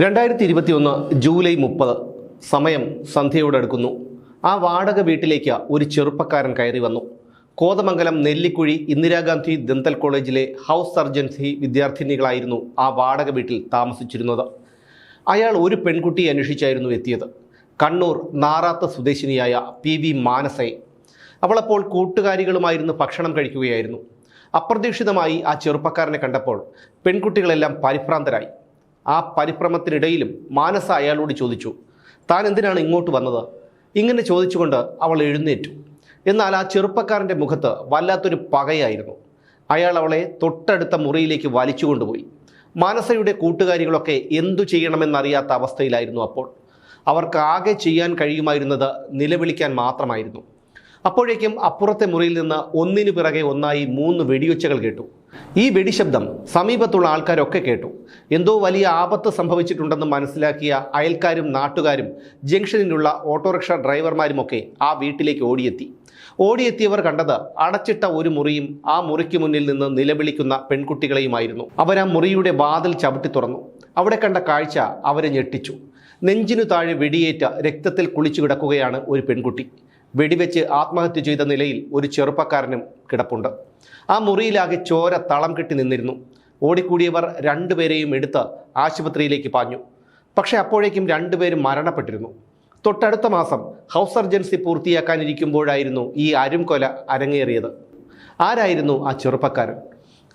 2021 July 30 സമയം സന്ധ്യയോടടുക്കുന്നു. ആ വാടക വീട്ടിലേക്ക് ഒരു ചെറുപ്പക്കാരൻ കയറി വന്നു. കോതമംഗലം നെല്ലിക്കുഴി ഇന്ദിരാഗാന്ധി ദന്തൽ കോളേജിലെ ഹൗസ് സർജൻസി വിദ്യാർത്ഥിനികളായിരുന്നു ആ വാടക വീട്ടിൽ താമസിച്ചിരുന്നത്. അയാൾ ഒരു പെൺകുട്ടിയെ അന്വേഷിച്ചായിരുന്നു എത്തിയത്. കണ്ണൂർ നാറാത്ത സ്വദേശിനിയായ PV മാനസയെ. അവളപ്പോൾ കൂട്ടുകാരികളുമായിരുന്നു ഭക്ഷണം കഴിക്കുകയായിരുന്നു. അപ്രതീക്ഷിതമായി ആ ചെറുപ്പക്കാരനെ കണ്ടപ്പോൾ പെൺകുട്ടികളെല്ലാം പരിഭ്രാന്തരായി. ആ പരിഭ്രമത്തിനിടയിലും മാനസ അയാളോട് ചോദിച്ചു, താൻ എന്തിനാണ് ഇങ്ങോട്ട് വന്നത്? ഇങ്ങനെ ചോദിച്ചുകൊണ്ട് അവൾ എഴുന്നേറ്റു. എന്നാൽ ആ ചെറുപ്പക്കാരൻ്റെ മുഖത്ത് വല്ലാത്തൊരു പകയായിരുന്നു. അയാൾ അവളെ തൊട്ടടുത്ത മുറിയിലേക്ക് വലിച്ചുകൊണ്ടുപോയി. മാനസയുടെ കൂട്ടുകാരികളൊക്കെ എന്തു ചെയ്യണമെന്നറിയാത്ത അവസ്ഥയിലായിരുന്നു. അപ്പോൾ അവർക്ക് ആകെ ചെയ്യാൻ കഴിയുമായിരുന്നത് നിലവിളിക്കാൻ മാത്രമായിരുന്നു. അപ്പോഴേക്കും അപ്പുറത്തെ മുറിയിൽ നിന്ന് ഒന്നിനു പിറകെ ഒന്നായി 3 വെടിയൊച്ചകൾ കേട്ടു. ഈ വെടിശബ്ദം സമീപത്തുള്ള ആൾക്കാരൊക്കെ കേട്ടു. എന്തോ വലിയ ആപത്ത് സംഭവിച്ചിട്ടുണ്ടെന്ന് മനസ്സിലാക്കിയ അയൽക്കാരും നാട്ടുകാരും ജംഗ്ഷനിലുള്ള ഓട്ടോറിക്ഷ ഡ്രൈവർമാരുമൊക്കെ ആ വീട്ടിലേക്ക് ഓടിയെത്തിയവർ കണ്ടത് അടച്ചിട്ട ഒരു മുറിയും ആ മുറിക്ക് മുന്നിൽ നിന്ന് നിലവിളിക്കുന്ന പെൺകുട്ടികളെയുമായിരുന്നു. അവർ ആ മുറിയുടെ വാതിൽ ചവിട്ടി തുറന്നു. അവിടെ കണ്ട കാഴ്ച അവരെ ഞെട്ടിച്ചു. നെഞ്ചിനു താഴെ വെടിയേറ്റ രക്തത്തിൽ കുളിച്ചു കിടക്കുകയാണ് ഒരു പെൺകുട്ടി. വെടിവെച്ച് ആത്മഹത്യ ചെയ്ത നിലയിൽ ഒരു ചെറുപ്പക്കാരനും കിടപ്പുണ്ട്. ആ മുറിയിലാകെ ചോര തളം കെട്ടി നിന്നിരുന്നു. ഓടിക്കൂടിയവർ 2 പേരെയും എടുത്ത് ആശുപത്രിയിലേക്ക് പാഞ്ഞു. പക്ഷേ അപ്പോഴേക്കും 2 പേരും മരണപ്പെട്ടിരുന്നു. തൊട്ടടുത്ത മാസം ഹൗസ് സർജൻസി പൂർത്തിയാക്കാനിരിക്കുമ്പോഴായിരുന്നു ഈ അരും കൊല അരങ്ങേറിയത്. ആരായിരുന്നു ആ ചെറുപ്പക്കാരൻ?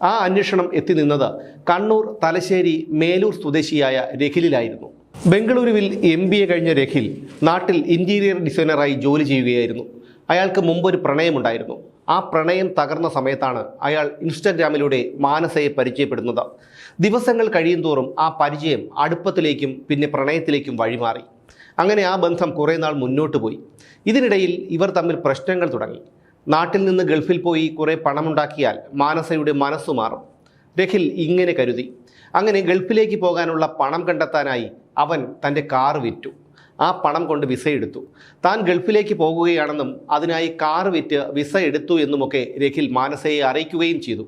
ആ അന്വേഷണം എത്തി നിന്നത് കണ്ണൂർ തലശ്ശേരി മേലൂർ സ്വദേശിയായ രഖിലിലായിരുന്നു. ബംഗളൂരുവിൽ MBA കഴിഞ്ഞ രഖിൽ നാട്ടിൽ ഇൻറ്റീരിയർ ഡിസൈനറായി ജോലി ചെയ്യുകയായിരുന്നു. അയാൾക്ക് മുമ്പൊരു പ്രണയമുണ്ടായിരുന്നു. ആ പ്രണയം തകർന്ന സമയത്താണ് അയാൾ ഇൻസ്റ്റഗ്രാമിലൂടെ മാനസയെ പരിചയപ്പെടുന്നത്. ദിവസങ്ങൾ കഴിയും തോറും ആ പരിചയം അടുപ്പത്തിലേക്കും പിന്നെ പ്രണയത്തിലേക്കും വഴിമാറി. അങ്ങനെ ആ ബന്ധം കുറേ നാൾ മുന്നോട്ട് പോയി. ഇതിനിടയിൽ ഇവർ തമ്മിൽ പ്രശ്നങ്ങൾ തുടങ്ങി. നാട്ടിൽ നിന്ന് ഗൾഫിൽ പോയി കുറേ പണമുണ്ടാക്കിയാൽ മാനസയുടെ മനസ്സു മാറും. രഖിൽ ഇങ്ങനെ കരുതി. അങ്ങനെ ഗൾഫിലേക്ക് പോകാനുള്ള പണം കണ്ടെത്താനായി അവൻ തൻ്റെ കാറ് വിറ്റു. ആ പണം കൊണ്ട് വിസ എടുത്തു. താൻ ഗൾഫിലേക്ക് പോകുകയാണെന്നും അതിനായി കാറ് വിറ്റ് വിസ എടുത്തു എന്നുമൊക്കെ രഖിൽ മാനസയെ അറിയിക്കുകയും ചെയ്തു.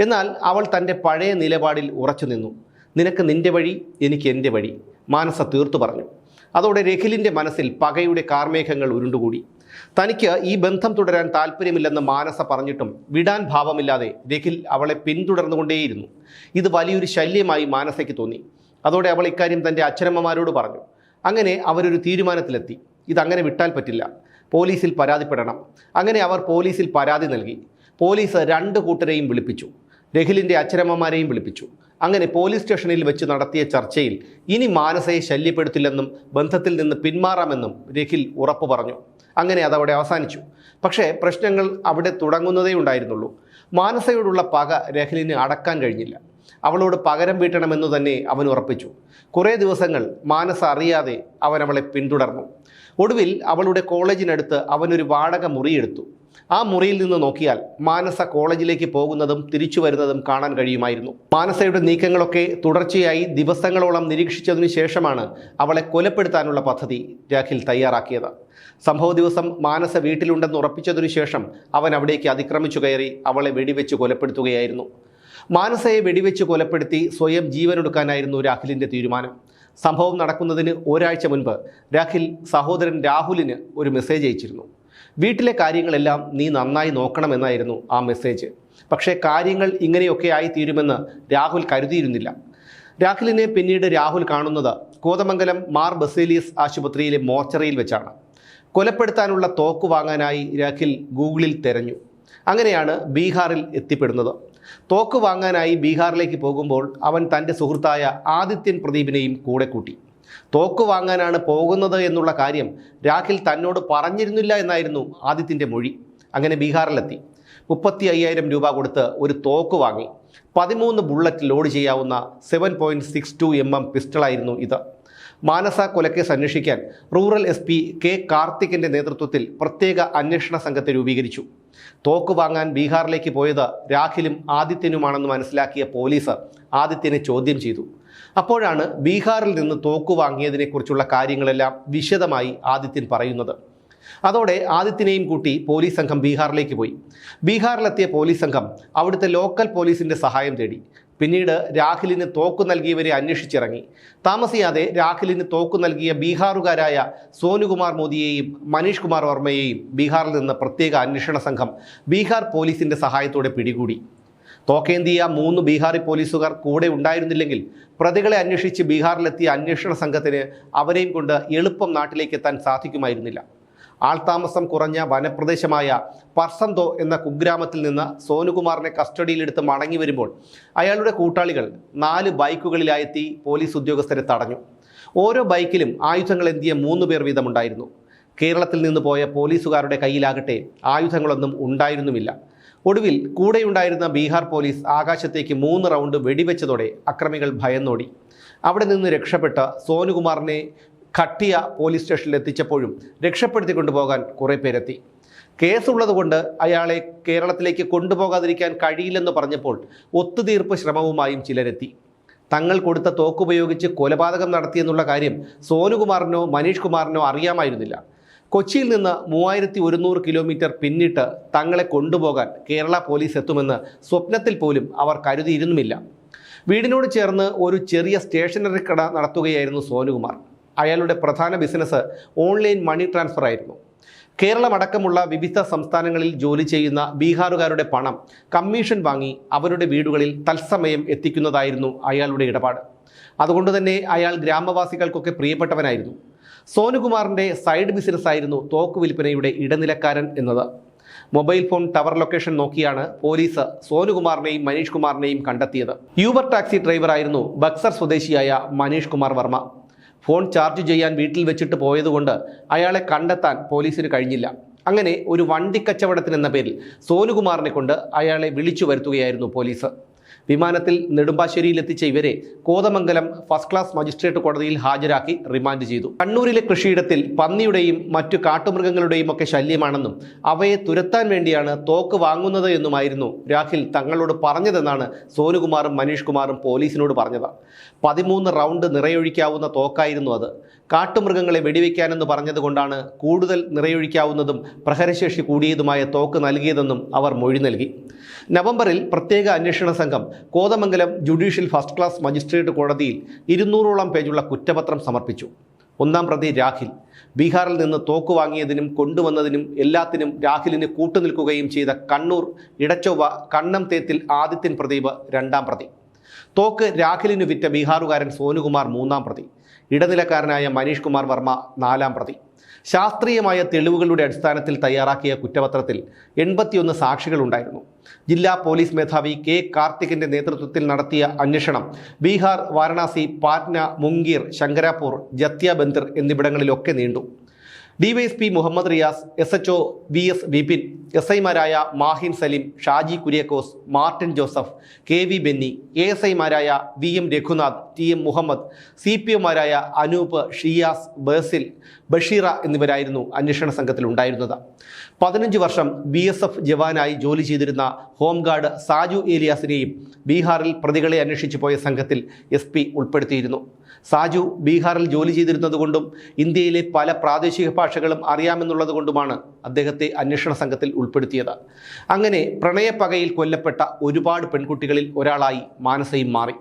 എന്നാൽ അവൾ തൻ്റെ പഴയ നിലപാടിൽ ഉറച്ചു നിന്നു. നിനക്ക് നിൻ്റെ വഴി, എനിക്ക് എൻ്റെ വഴി, മാനസ തീർത്തു പറഞ്ഞു. അതോടെ രഖിലിൻ്റെ മനസ്സിൽ പകയുടെ കാർമേഘങ്ങൾ ഉരുണ്ടുകൂടി. തനിക്ക് ഈ ബന്ധം തുടരാൻ താല്പര്യമില്ലെന്ന് മാനസ പറഞ്ഞിട്ടും വിടാൻ ഭാവമില്ലാതെ രഖിൽ അവളെ പിന്തുടർന്നുകൊണ്ടേയിരുന്നു. ഇത് വലിയൊരു ശല്യമായി മാനസയ്ക്ക് തോന്നി. അതോടെ അവൾ ഇക്കാര്യം തൻ്റെ അച്ഛനമ്മമാരോട് പറഞ്ഞു. അങ്ങനെ അവരൊരു തീരുമാനത്തിലെത്തി. ഇതങ്ങനെ വിട്ടാൽ പറ്റില്ല, പോലീസിൽ പരാതിപ്പെടണം. അങ്ങനെ അവർ പോലീസിൽ പരാതി നൽകി. പോലീസ് 2 കൂട്ടരെയും വിളിപ്പിച്ചു. രഖിലിൻ്റെ അച്ഛനമ്മമാരെയും വിളിപ്പിച്ചു. അങ്ങനെ പോലീസ് സ്റ്റേഷനിൽ വെച്ച് നടത്തിയ ചർച്ചയിൽ ഇനി മാനസയെ ശല്യപ്പെടുത്തില്ലെന്നും ബന്ധത്തിൽ നിന്ന് പിന്മാറാമെന്നും രഖിൽ ഉറപ്പു പറഞ്ഞു. അങ്ങനെ അതവിടെ അവസാനിച്ചു. പക്ഷേ പ്രശ്നങ്ങൾ അവിടെ തുടങ്ങുന്നതേ ഉണ്ടായിരുന്നുള്ളൂ. മാനസയോടുള്ള പക രഖിലിന് അടക്കാൻ കഴിഞ്ഞില്ല. അവളോട് പകരം വീട്ടണമെന്നു തന്നെ അവൻ ഉറപ്പിച്ചു. കുറേ ദിവസങ്ങൾ മാനസ അറിയാതെ അവൻ അവളെ പിന്തുടർന്നു. ഒടുവിൽ അവളുടെ കോളേജിനടുത്ത് അവനൊരു വാടക മുറിയെടുത്തു. ആ മുറിയിൽ നിന്ന് നോക്കിയാൽ മാനസ കോളേജിലേക്ക് പോകുന്നതും തിരിച്ചു വരുന്നതും കാണാൻ കഴിയുമായിരുന്നു. മാനസയുടെ നീക്കങ്ങളൊക്കെ തുടർച്ചയായി ദിവസങ്ങളോളം നിരീക്ഷിച്ചതിനു ശേഷമാണ് അവളെ കൊലപ്പെടുത്താനുള്ള പദ്ധതി രഖിൽ തയ്യാറാക്കിയത്. സംഭവ ദിവസം മാനസ വീട്ടിലുണ്ടെന്ന് ഉറപ്പിച്ചതിനു ശേഷം അവൻ അവിടേക്ക് അതിക്രമിച്ചു കയറി അവളെ വെടിവെച്ച് കൊലപ്പെടുത്തുകയായിരുന്നു. മാനസയെ വെടിവെച്ച് കൊലപ്പെടുത്തി സ്വയം ജീവനൊടുക്കാനായിരുന്നു രാഖിലിൻ്റെ തീരുമാനം. സംഭവം നടക്കുന്നതിന് ഒരാഴ്ച മുൻപ് രാഖിൽ സഹോദരൻ രാഹുലിന് ഒരു മെസ്സേജ് അയച്ചിരുന്നു. വീട്ടിലെ കാര്യങ്ങളെല്ലാം നീ നന്നായി നോക്കണമെന്നായിരുന്നു ആ മെസ്സേജ്. പക്ഷേ കാര്യങ്ങൾ ഇങ്ങനെയൊക്കെ ആയിത്തീരുമെന്ന് രാഹുൽ കരുതിയിരുന്നില്ല. രാഖിലിനെ പിന്നീട് രാഹുൽ കാണുന്നത് കോതമംഗലം മാർ ബസേലിയസ് ആശുപത്രിയിലെ മോർച്ചറിയിൽ വെച്ചാണ്. കൊലപ്പെടുത്താനുള്ള തോക്ക് വാങ്ങാനായി രാഖിൽ ഗൂഗിളിൽ തിരഞ്ഞു. അങ്ങനെയാണ് ബീഹാറിൽ എത്തിപ്പെടുന്നത്. തോക്ക് വാങ്ങാനായി ബീഹാറിലേക്ക് പോകുമ്പോൾ അവൻ തൻ്റെ സുഹൃത്തായ ആദിത്യൻ പ്രദീപിനെയും കൂടെ കൂട്ടി. തോക്ക് വാങ്ങാനാണ് പോകുന്നത് എന്നുള്ള കാര്യം രാഖിൽ തന്നോട് പറഞ്ഞിരുന്നില്ല എന്നായിരുന്നു ആദിത്യൻ്റെ മൊഴി. അങ്ങനെ ബീഹാറിലെത്തി 35,000 രൂപ കൊടുത്ത് ഒരു തോക്ക് വാങ്ങി. 13 ബുള്ളറ്റ് ലോഡ് ചെയ്യാവുന്ന 7.62 mm പിസ്റ്റളായിരുന്നു ഇത്. മാനസ കൊലക്കേസ് അന്വേഷിക്കാൻ റൂറൽ SP K കാർത്തിക്കിൻ്റെ നേതൃത്വത്തിൽ പ്രത്യേക അന്വേഷണ സംഘത്തെ രൂപീകരിച്ചു. തോക്ക് വാങ്ങാൻ ബീഹാറിലേക്ക് പോയത് രാഖിലും ആദിത്യനുമാണെന്ന് മനസ്സിലാക്കിയ പോലീസ് ആദിത്യനെ ചോദ്യം ചെയ്തു. അപ്പോഴാണ് ബീഹാറിൽ നിന്ന് തോക്ക് വാങ്ങിയതിനെക്കുറിച്ചുള്ള കാര്യങ്ങളെല്ലാം വിശദമായി ആദിത്യൻ പറയുന്നത്. അതോടെ ആദിത്യനെയും കൂട്ടി പോലീസ് സംഘം ബീഹാറിലേക്ക് പോയി. ബീഹാറിലെത്തിയ പോലീസ് സംഘം അവിടുത്തെ ലോക്കൽ പോലീസിൻ്റെ സഹായം തേടി. പിന്നീട് രാഹുലിന് തോക്കു നൽകിയവരെ അന്വേഷിച്ചിറങ്ങി. താമസിയാതെ രാഹുലിന് തോക്കു നൽകിയ ബീഹാറുകാരായ സോനുകുമാർ മോദിയെയും മനീഷ് കുമാർ വർമ്മയെയും ബീഹാറിൽ നിന്ന് പ്രത്യേക അന്വേഷണ സംഘം ബീഹാർ പോലീസിന്റെ സഹായത്തോടെ പിടികൂടി. തോക്കേന്തിയ 3 ബീഹാറി പോലീസുകാർ കൂടെ ഉണ്ടായിരുന്നില്ലെങ്കിൽ പ്രതികളെ അന്വേഷിച്ച് ബീഹാറിലെത്തിയ അന്വേഷണ സംഘത്തിന് അവരെയും കൊണ്ട് എളുപ്പം നാട്ടിലേക്ക് എത്താൻ സാധിക്കുമായിരുന്നില്ല. ആൾതാമസം കുറഞ്ഞ വനപ്രദേശമായ പർസന്തോ എന്ന കുഗ്രാമത്തിൽ നിന്ന് സോനുകുമാറിനെ കസ്റ്റഡിയിലെടുത്ത് മടങ്ങി വരുമ്പോൾ അയാളുടെ കൂട്ടാളികൾ 4 ബൈക്കുകളിലായെത്തി പോലീസ് ഉദ്യോഗസ്ഥരെ തടഞ്ഞു. ഓരോ ബൈക്കിലും ആയുധങ്ങൾ എന്തിയ 3 പേർ വീതമുണ്ടായിരുന്നു. കേരളത്തിൽ നിന്ന് പോയ പോലീസുകാരുടെ കയ്യിലാകട്ടെ ആയുധങ്ങളൊന്നും ഉണ്ടായിരുന്നുമില്ല. ഒടുവിൽ കൂടെയുണ്ടായിരുന്ന ബീഹാർ പോലീസ് ആകാശത്തേക്ക് 3 റൗണ്ട് വെടിവെച്ചതോടെ അക്രമികൾ ഭയന്നോടി. അവിടെ നിന്ന് രക്ഷപ്പെട്ട സോനുകുമാറിനെ ഖട്ടിയ പോലീസ് സ്റ്റേഷനിൽ എത്തിച്ചപ്പോഴും രക്ഷപ്പെടുത്തി കൊണ്ടുപോകാൻ കുറേ പേരെത്തി. കേസുള്ളതുകൊണ്ട് അയാളെ കേരളത്തിലേക്ക് കൊണ്ടുപോകാതിരിക്കാൻ കഴിയില്ലെന്ന് പറഞ്ഞപ്പോൾ ഒത്തുതീർപ്പ് ശ്രമവുമായും ചിലരെത്തി. തങ്ങൾ കൊടുത്ത തോക്കുപയോഗിച്ച് കൊലപാതകം നടത്തിയെന്നുള്ള കാര്യം സോനുകുമാറിനോ മനീഷ് കുമാറിനോ അറിയാമായിരുന്നില്ല. കൊച്ചിയിൽ നിന്ന് 3100 കിലോമീറ്റർ പിന്നിട്ട് തങ്ങളെ കൊണ്ടുപോകാൻ കേരള പോലീസ് എത്തുമെന്ന് സ്വപ്നത്തിൽ പോലും അവർ കരുതിയിരുന്നുമില്ല. വീടിനോട് ചേർന്ന് ഒരു ചെറിയ സ്റ്റേഷനറി കട നടത്തുകയായിരുന്നു സോനുകുമാർ. അയാളുടെ പ്രധാന ബിസിനസ് ഓൺലൈൻ മണി ട്രാൻസ്ഫർ ആയിരുന്നു. കേരളമടക്കമുള്ള വിവിധ സംസ്ഥാനങ്ങളിൽ ജോലി ചെയ്യുന്ന ബീഹാറുകാരുടെ പണം കമ്മീഷൻ വാങ്ങി അവരുടെ വീടുകളിൽ തത്സമയം എത്തിക്കുന്നതായിരുന്നു അയാളുടെ ഇടപാട്. അതുകൊണ്ട് തന്നെ അയാൾ ഗ്രാമവാസികൾക്കൊക്കെ പ്രിയപ്പെട്ടവനായിരുന്നു. സോനുകുമാറിൻ്റെ സൈഡ് ബിസിനസ്സായിരുന്നു തോക്ക് വിൽപ്പനയുടെ ഇടനിലക്കാരൻ എന്നത്. മൊബൈൽ ഫോൺ ടവർ ലൊക്കേഷൻ നോക്കിയാണ് പോലീസ് സോനുകുമാറിനെയും മനീഷ് കുമാറിനെയും കണ്ടെത്തിയത്. യൂബർ ടാക്സി ഡ്രൈവറായിരുന്നു ബക്സർ സ്വദേശിയായ മനീഷ് കുമാർ വർമ്മ. ഫോൺ ചാർജ് ചെയ്യാൻ വീട്ടിൽ വെച്ചിട്ട് പോയതുകൊണ്ട് അയാളെ കണ്ടെത്താൻ പോലീസിന് കഴിഞ്ഞില്ല. അങ്ങനെ ഒരു വണ്ടിക്കച്ചവടത്തിനെന്ന പേരിൽ സോനുകുമാറിനെ കൊണ്ട് അയാളെ വിളിച്ചു വരുത്തുകയായിരുന്നു പോലീസ്. വിമാനത്തിൽ നെടുമ്പാശ്ശേരിയിൽ എത്തിച്ച ഇവരെ കോതമംഗലം ഫസ്റ്റ് ക്ലാസ് മജിസ്ട്രേറ്റ് കോടതിയിൽ ഹാജരാക്കി റിമാൻഡ് ചെയ്തു. കണ്ണൂരിലെ കൃഷിയിടത്തിൽ പന്നിയുടെയും മറ്റു കാട്ടുമൃഗങ്ങളുടെയും ഒക്കെ ശല്യമാണെന്നും അവയെ തുരത്താൻ വേണ്ടിയാണ് തോക്ക് വാങ്ങുന്നത് എന്നുമായിരുന്നു രാഹുൽ തങ്ങളോട് പറഞ്ഞതെന്നാണ് സോനുകുമാറും മനീഷ് കുമാറും പോലീസിനോട് പറഞ്ഞത്. 13 റൗണ്ട് നിറയൊഴിക്കാവുന്ന തോക്കായിരുന്നു അത്. കാട്ടുമൃഗങ്ങളെ വെടിവെക്കാനെന്ന് പറഞ്ഞതുകൊണ്ടാണ് കൂടുതൽ നിറയൊഴിക്കാവുന്നതും പ്രഹരശേഷി കൂടിയതുമായ തോക്ക് നൽകിയതെന്നും അവർ മൊഴി നൽകി. നവംബറിൽ പ്രത്യേക അന്വേഷണ സംഘം Kothamangalam judicial first class magistrate കോടതിയിൽ 200ഓളം പേജുള്ള കുറ്റപത്രം സമർപ്പിച്ചു. 1-ാം പ്രതി രാഹുൽ. ബീഹാറിൽ നിന്ന് തോക്ക് വാങ്ങിയതിനും കൊണ്ടുവന്നതിനും എല്ലാത്തിനും രാഹുലിന് കൂട്ടുനിൽക്കുകയും ചെയ്ത കണ്ണൂർ ഇടച്ചൊവ്വ കണ്ണംതേത്തിൽ ആദിത്യൻ പ്രദീപ് 2-ാം പ്രതി. തോക്ക് രാഹുലിന് വിറ്റ ബീഹാറുകാരൻ സോനുകുമാർ 3-ാം പ്രതി. ഇടനിലക്കാരനായ മനീഷ് കുമാർ വർമ്മ 4-ാം പ്രതി. ശാസ്ത്രീയമായ തെളിവുകളുടെ അടിസ്ഥാനത്തിൽ തയ്യാറാക്കിയ കുറ്റപത്രത്തിൽ 81 സാക്ഷികളുണ്ടായിരുന്നു. ജില്ലാ പോലീസ് മേധാവി കെ കാർത്തികിന്റെ നേതൃത്വത്തിൽ നടത്തിയ അന്വേഷണം ബീഹാർ, വാരണാസി, പാറ്റ്ന, മുംഗീർ, ശങ്കരാപൂർ, ജത്യ ബന്ദർ എന്നിവിടങ്ങളിലൊക്കെ നീണ്ടു. DYSP Muhammad Riyas, SHO VS Vipin, SIമാരായ Mahin Saleem, Shaji Kuriakose, Martin Joseph, KV Benny, ASIമാരായ VM രഘുനാഥ്, TM മുഹമ്മദ്, CPOമാരായ അനൂപ്, ഷിയാസ്, ബേസിൽ, ബഷീറ എന്നിവരായിരുന്നു അന്വേഷണ സംഘത്തിൽ ഉണ്ടായിരുന്നത്. 15 വർഷം BSF ജവാനായി ജോലി ചെയ്തിരുന്ന ഹോംഗാർഡ് സാജു ഏലിയാസിനെയും ബീഹാറിൽ പ്രതികളെ അന്വേഷിച്ചു പോയ സംഘത്തിൽ SP ഉൾപ്പെടുത്തിയിരുന്നു. സാജു ബീഹാറിൽ ജോലി ചെയ്തിരുന്നതുകൊണ്ടും ഇന്ത്യയിലെ പല പ്രാദേശിക ഭാഷകളും അറിയാമെന്നുള്ളതുകൊണ്ടുമാണ് അദ്ദേഹത്തെ അന്വേഷണ സംഘത്തിൽ ഉൾപ്പെടുത്തിയത്. അങ്ങനെ പ്രണയപ്പകയിൽ കൊല്ലപ്പെട്ട ഒരുപാട് പെൺകുട്ടികളിൽ ഒരാളായി മാനസയും മാറി.